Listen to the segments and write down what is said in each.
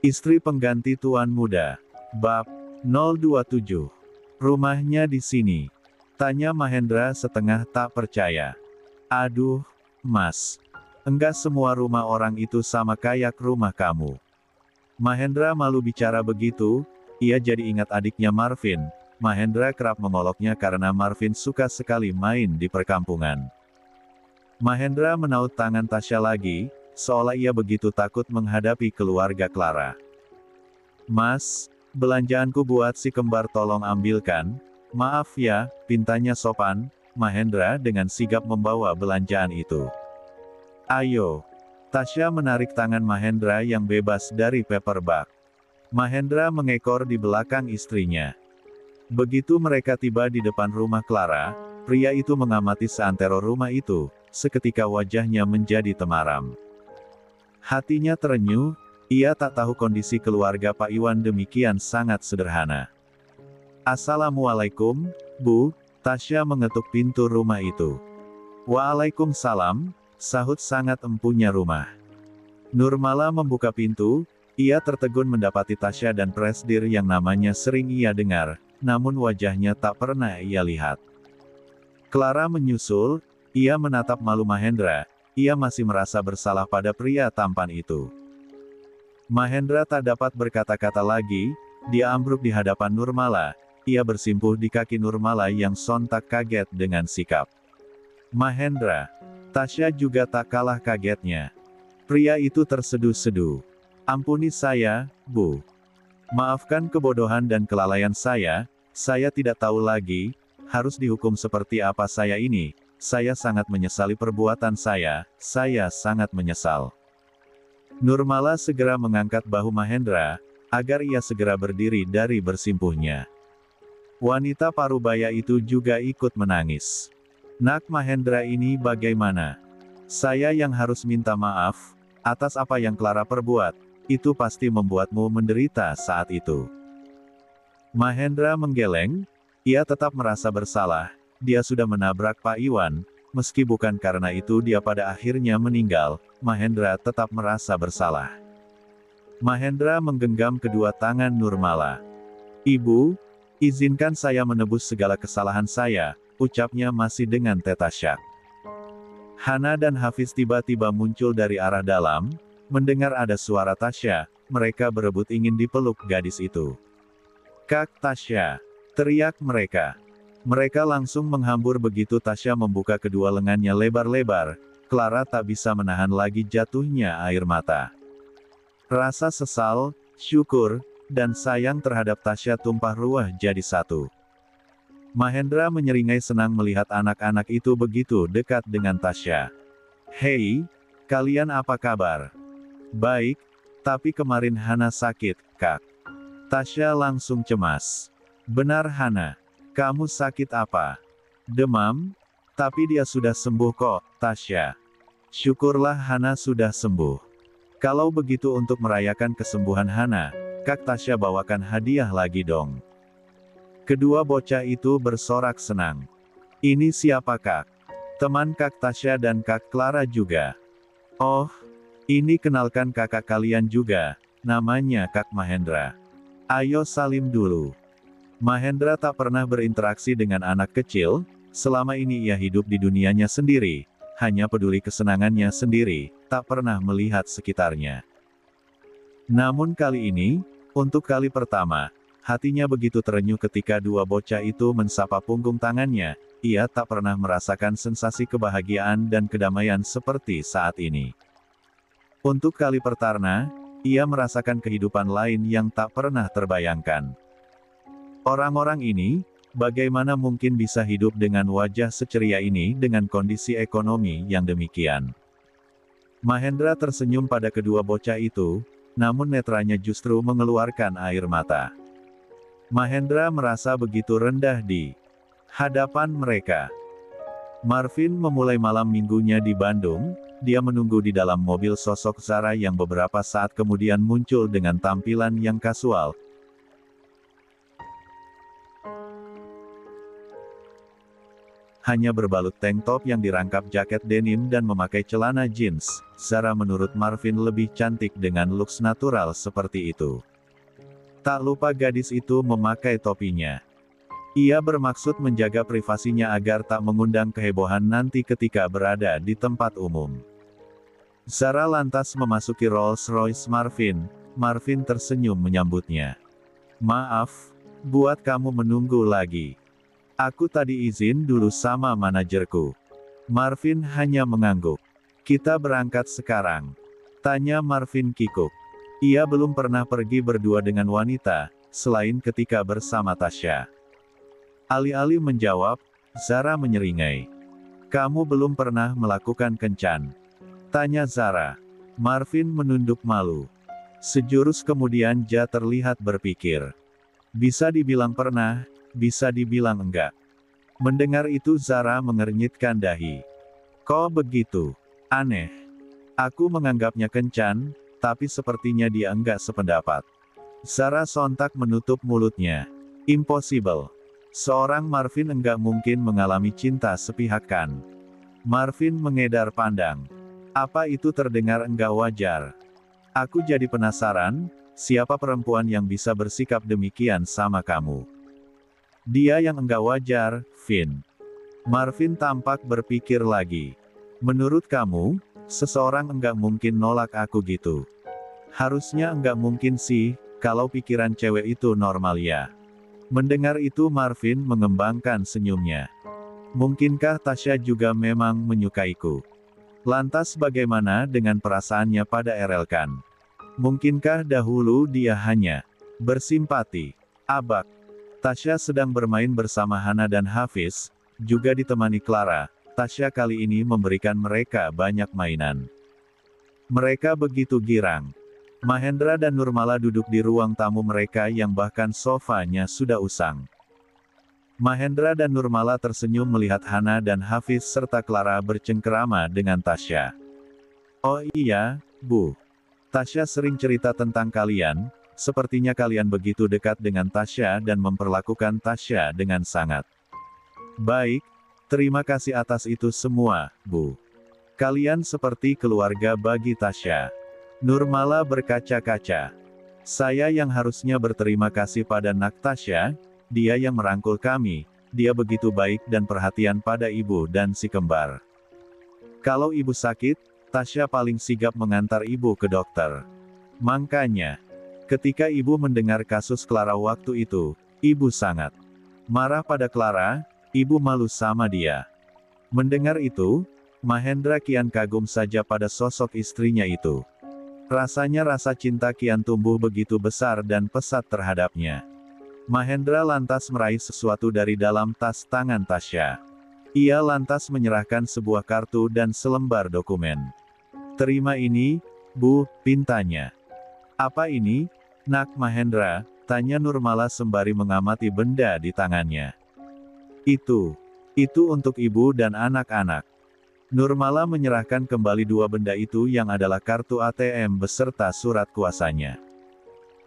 Istri pengganti tuan muda. Bab 027. Rumahnya di sini. Tanya Mahendra setengah tak percaya. Aduh, Mas. Enggak semua rumah orang itu sama kayak rumah kamu. Mahendra malu bicara begitu, ia jadi ingat adiknya Marvin. Mahendra kerap mengoloknya karena Marvin suka sekali main di perkampungan. Mahendra menaut tangan Tasya lagi, seolah ia begitu takut menghadapi keluarga Clara. Mas, belanjaanku buat si kembar tolong ambilkan. Maaf ya, pintanya sopan. Mahendra dengan sigap membawa belanjaan itu. Ayo. Tasya menarik tangan Mahendra yang bebas dari paper bag. Mahendra mengekor di belakang istrinya. Begitu mereka tiba di depan rumah Clara, pria itu mengamati seantero rumah itu, seketika wajahnya menjadi temaram. Hatinya terenyuh, ia tak tahu kondisi keluarga Pak Iwan demikian sangat sederhana. Assalamualaikum, Bu. Tasya mengetuk pintu rumah itu. Waalaikumsalam, sahut sangat empunya rumah. Nurmala membuka pintu, ia tertegun mendapati Tasya dan Presdir yang namanya sering ia dengar, namun wajahnya tak pernah ia lihat. Clara menyusul, ia menatap malu Mahendra, ia masih merasa bersalah pada pria tampan itu. Mahendra tak dapat berkata-kata lagi, dia ambruk di hadapan Nurmala, ia bersimpuh di kaki Nurmala yang sontak kaget dengan sikap Mahendra. Tasya juga tak kalah kagetnya. Pria itu terseduh-seduh. Ampuni saya, Bu. Maafkan kebodohan dan kelalaian saya tidak tahu lagi, harus dihukum seperti apa saya ini, saya sangat menyesali perbuatan saya sangat menyesal. Nurmala segera mengangkat bahu Mahendra, agar ia segera berdiri dari bersimpuhnya. Wanita parubaya itu juga ikut menangis. Nak Mahendra ini bagaimana? Saya yang harus minta maaf, atas apa yang Clara perbuat, itu pasti membuatmu menderita saat itu. Mahendra menggeleng, ia tetap merasa bersalah, dia sudah menabrak Pak Iwan, meski bukan karena itu dia pada akhirnya meninggal, Mahendra tetap merasa bersalah. Mahendra menggenggam kedua tangan Nurmala. Ibu, izinkan saya menebus segala kesalahan saya, ucapnya masih dengan tetasyak. Hana dan Hafiz tiba-tiba muncul dari arah dalam, mendengar ada suara Tasya, mereka berebut ingin dipeluk gadis itu. Kak Tasya, teriak mereka. Mereka langsung menghambur begitu Tasya membuka kedua lengannya lebar-lebar, Clara tak bisa menahan lagi jatuhnya air mata. Rasa sesal, syukur, dan sayang terhadap Tasya tumpah ruah jadi satu. Mahendra menyeringai senang melihat anak-anak itu begitu dekat dengan Tasya. Hei, kalian apa kabar? Baik, tapi kemarin Hana sakit, Kak. Tasya langsung cemas. Benar Hana. Kamu sakit apa? Demam? Tapi dia sudah sembuh kok, Tasya. Syukurlah Hana sudah sembuh. Kalau begitu untuk merayakan kesembuhan Hana, Kak Tasya bawakan hadiah lagi dong. Kedua bocah itu bersorak senang. Ini siapa Kak? Teman Kak Tasya dan Kak Clara juga. Oh, ini kenalkan kakak kalian juga, namanya Kak Mahendra. Ayo salim dulu. Mahendra tak pernah berinteraksi dengan anak kecil, selama ini ia hidup di dunianya sendiri, hanya peduli kesenangannya sendiri, tak pernah melihat sekitarnya. Namun kali ini, untuk kali pertama, hatinya begitu terenyuh ketika dua bocah itu mensapa punggung tangannya, ia tak pernah merasakan sensasi kebahagiaan dan kedamaian seperti saat ini. Untuk kali pertama, ia merasakan kehidupan lain yang tak pernah terbayangkan. Orang-orang ini, bagaimana mungkin bisa hidup dengan wajah seceria ini dengan kondisi ekonomi yang demikian? Mahendra tersenyum pada kedua bocah itu, namun netranya justru mengeluarkan air mata. Mahendra merasa begitu rendah di hadapan mereka. Marvin memulai malam minggunya di Bandung, dia menunggu di dalam mobil sosok Zara yang beberapa saat kemudian muncul dengan tampilan yang kasual. hanya berbalut tank top yang dirangkap jaket denim dan memakai celana jeans. Zara menurut Marvin lebih cantik dengan looks natural seperti itu. Tak lupa gadis itu memakai topinya. Ia bermaksud menjaga privasinya agar tak mengundang kehebohan nanti ketika berada di tempat umum. Zara lantas memasuki Rolls-Royce Marvin. Marvin tersenyum menyambutnya. Maaf, buat kamu menunggu lagi. Aku tadi izin dulu sama manajerku. Marvin hanya mengangguk. Kita berangkat sekarang? Tanya Marvin kikuk. Ia belum pernah pergi berdua dengan wanita, selain ketika bersama Tasya. Alih-alih menjawab, Zara menyeringai. Kamu belum pernah melakukan kencan? Tanya Zara. Marvin menunduk malu. Sejurus kemudian Ja terlihat berpikir. Bisa dibilang pernah, bisa dibilang enggak. Mendengar itu Zara mengernyitkan dahi. Kok begitu? Aneh. Aku menganggapnya kencan, tapi sepertinya dia enggak sependapat. Zara sontak menutup mulutnya. Impossible. Seorang Marvin enggak mungkin mengalami cinta sepihak kan. Marvin mengedar pandang. Apa itu terdengar enggak wajar? Aku jadi penasaran, siapa perempuan yang bisa bersikap demikian sama kamu? Dia yang enggak wajar, Vin. Marvin tampak berpikir lagi. Menurut kamu, seseorang enggak mungkin nolak aku gitu. Harusnya enggak mungkin sih, kalau pikiran cewek itu normal ya. Mendengar itu Marvin mengembangkan senyumnya. Mungkinkah Tasya juga memang menyukaiku? Lantas bagaimana dengan perasaannya pada Erelkan? Mungkinkah dahulu dia hanya bersimpati? Abak. Tasya sedang bermain bersama Hana dan Hafiz, juga ditemani Clara. Tasya kali ini memberikan mereka banyak mainan. Mereka begitu girang. Mahendra dan Nurmala duduk di ruang tamu mereka yang bahkan sofanya sudah usang. Mahendra dan Nurmala tersenyum melihat Hana dan Hafiz serta Clara bercengkerama dengan Tasya. Oh iya, Bu. Tasya sering cerita tentang kalian, sepertinya kalian begitu dekat dengan Tasya dan memperlakukan Tasya dengan sangat baik. Terima kasih atas itu semua, Bu. Kalian seperti keluarga bagi Tasya. Nurmala berkaca-kaca. Saya yang harusnya berterima kasih pada Nak Tasya, dia yang merangkul kami, dia begitu baik dan perhatian pada ibu dan si kembar. Kalau ibu sakit, Tasya paling sigap mengantar ibu ke dokter. Makanya, ketika ibu mendengar kasus Clara waktu itu, ibu sangat marah pada Clara, ibu malu sama dia. Mendengar itu, Mahendra kian kagum saja pada sosok istrinya itu. Rasanya rasa cinta kian tumbuh begitu besar dan pesat terhadapnya. Mahendra lantas meraih sesuatu dari dalam tas tangan Tasya. Ia lantas menyerahkan sebuah kartu dan selembar dokumen. Terima ini, Bu, pintanya. Apa ini, Nak Mahendra? Tanya Nurmala sembari mengamati benda di tangannya. Itu untuk ibu dan anak-anak. Nurmala menyerahkan kembali dua benda itu yang adalah kartu ATM beserta surat kuasanya.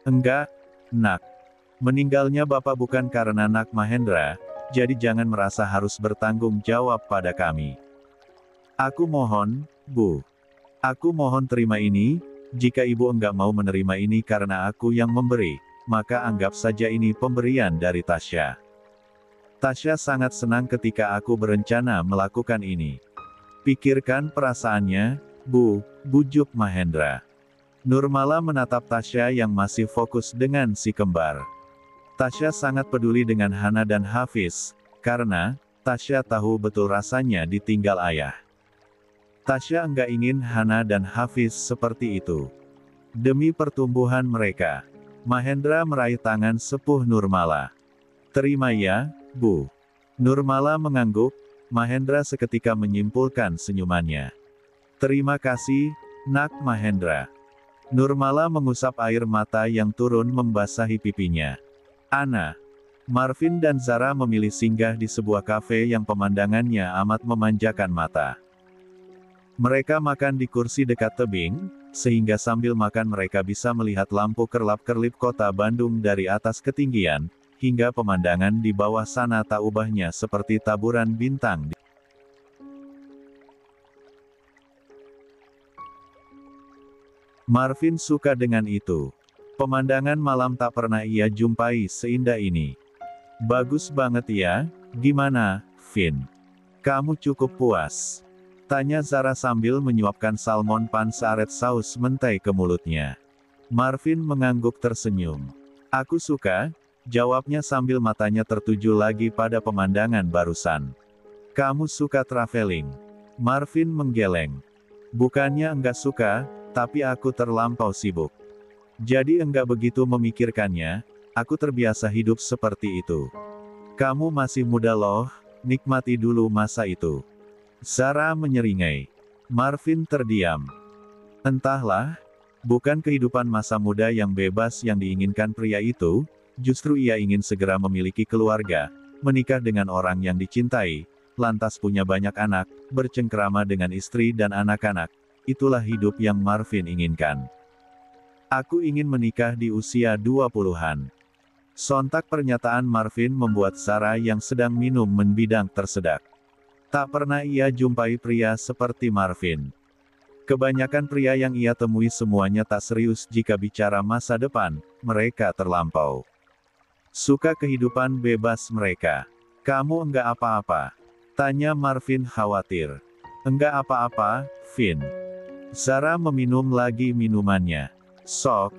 Enggak, Nak. Meninggalnya Bapak bukan karena Nak Mahendra, jadi jangan merasa harus bertanggung jawab pada kami. Aku mohon, Bu. Aku mohon terima ini, jika ibu enggak mau menerima ini karena aku yang memberi, maka anggap saja ini pemberian dari Tasya. Tasya sangat senang ketika aku berencana melakukan ini. Pikirkan perasaannya, Bu, bujuk Mahendra. Nurmala menatap Tasya yang masih fokus dengan si kembar. Tasya sangat peduli dengan Hana dan Hafiz, karena Tasya tahu betul rasanya ditinggal ayah. Tasya enggak ingin Hana dan Hafiz seperti itu. Demi pertumbuhan mereka, Mahendra meraih tangan sepuh Nurmala. Terima ya, Bu. Nurmala mengangguk. Mahendra seketika menyimpulkan senyumannya. Terima kasih, Nak Mahendra. Nurmala mengusap air mata yang turun membasahi pipinya. Ana, Marvin dan Zara memilih singgah di sebuah kafe yang pemandangannya amat memanjakan mata. Mereka makan di kursi dekat tebing, sehingga sambil makan mereka bisa melihat lampu kerlap-kerlip kota Bandung dari atas ketinggian, hingga pemandangan di bawah sana tak ubahnya seperti taburan bintang di Marvin suka dengan itu. Pemandangan malam tak pernah ia jumpai seindah ini. Bagus banget ya, gimana, Vin? Kamu cukup puas? Tanya Zara sambil menyuapkan salmon pansaret saus mentai ke mulutnya. Marvin mengangguk tersenyum. Aku suka, jawabnya sambil matanya tertuju lagi pada pemandangan barusan. Kamu suka traveling? Marvin menggeleng. Bukannya enggak suka, tapi aku terlampau sibuk. Jadi enggak begitu memikirkannya, aku terbiasa hidup seperti itu. Kamu masih muda loh, nikmati dulu masa itu. Zara menyeringai. Marvin terdiam. Entahlah, bukan kehidupan masa muda yang bebas yang diinginkan pria itu, justru ia ingin segera memiliki keluarga, menikah dengan orang yang dicintai, lantas punya banyak anak, bercengkrama dengan istri dan anak-anak. Itulah hidup yang Marvin inginkan. Aku ingin menikah di usia 20-an. Sontak pernyataan Marvin membuat Zara yang sedang minum membidang tersedak. Tak pernah ia jumpai pria seperti Marvin. Kebanyakan pria yang ia temui semuanya tak serius jika bicara masa depan, mereka terlampau suka kehidupan bebas mereka. Kamu enggak apa-apa? Tanya Marvin khawatir. Enggak apa-apa, Vin. Zara meminum lagi minumannya. Sok.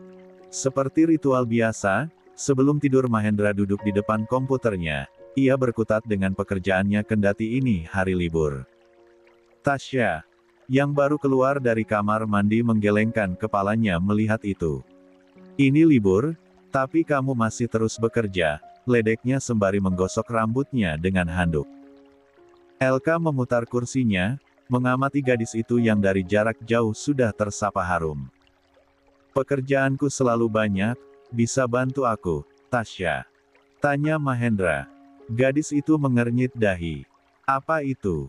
Seperti ritual biasa, sebelum tidur Mahendra duduk di depan komputernya. Ia berkutat dengan pekerjaannya kendati ini hari libur. Tasya, yang baru keluar dari kamar mandi menggelengkan kepalanya melihat itu. Ini libur, tapi kamu masih terus bekerja, ledeknya sembari menggosok rambutnya dengan handuk. Elka memutar kursinya, mengamati gadis itu yang dari jarak jauh sudah tersapa harum. Pekerjaanku selalu banyak, bisa bantu aku, Tasya? Tanya Mahendra. Gadis itu mengernyit dahi. Apa itu?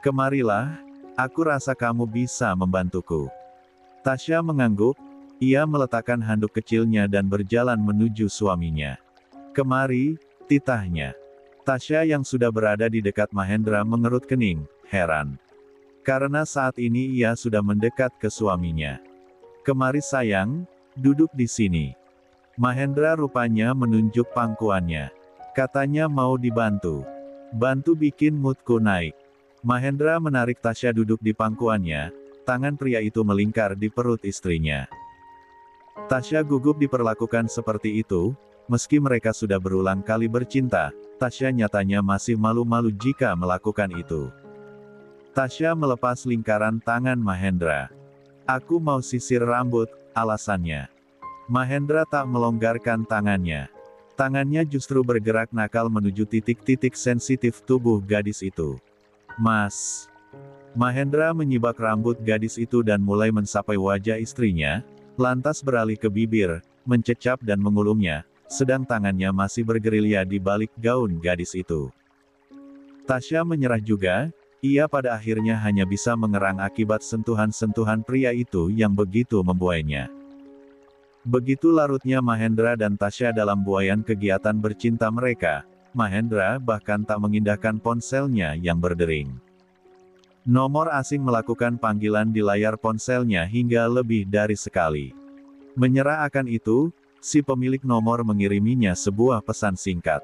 Kemarilah, aku rasa kamu bisa membantuku. Tasya mengangguk, ia meletakkan handuk kecilnya dan berjalan menuju suaminya. Kemari, titahnya. Tasya yang sudah berada di dekat Mahendra mengerut kening, heran. Karena saat ini ia sudah mendekat ke suaminya. Kemari sayang, duduk di sini. Mahendra rupanya menunjuk pangkuannya. Katanya mau dibantu. Bantu bikin moodku naik. Mahendra menarik Tasya duduk di pangkuannya, tangan pria itu melingkar di perut istrinya. Tasya gugup diperlakukan seperti itu, meski mereka sudah berulang kali bercinta, Tasya nyatanya masih malu-malu jika melakukan itu. Tasya melepas lingkaran tangan Mahendra. Aku mau sisir rambut, alasannya. Mahendra tak melonggarkan tangannya. Tangannya justru bergerak nakal menuju titik-titik sensitif tubuh gadis itu. Mas. Mahendra menyibak rambut gadis itu dan mulai mensapai wajah istrinya, lantas beralih ke bibir, mencecap dan mengulumnya, sedang tangannya masih bergerilya di balik gaun gadis itu. Tasya menyerah juga. Ia pada akhirnya hanya bisa mengerang akibat sentuhan-sentuhan pria itu yang begitu membuainya. Begitu larutnya Mahendra dan Tasya dalam buaian kegiatan bercinta mereka, Mahendra bahkan tak mengindahkan ponselnya yang berdering. Nomor asing melakukan panggilan di layar ponselnya hingga lebih dari sekali. Menyerah akan itu, si pemilik nomor mengiriminya sebuah pesan singkat.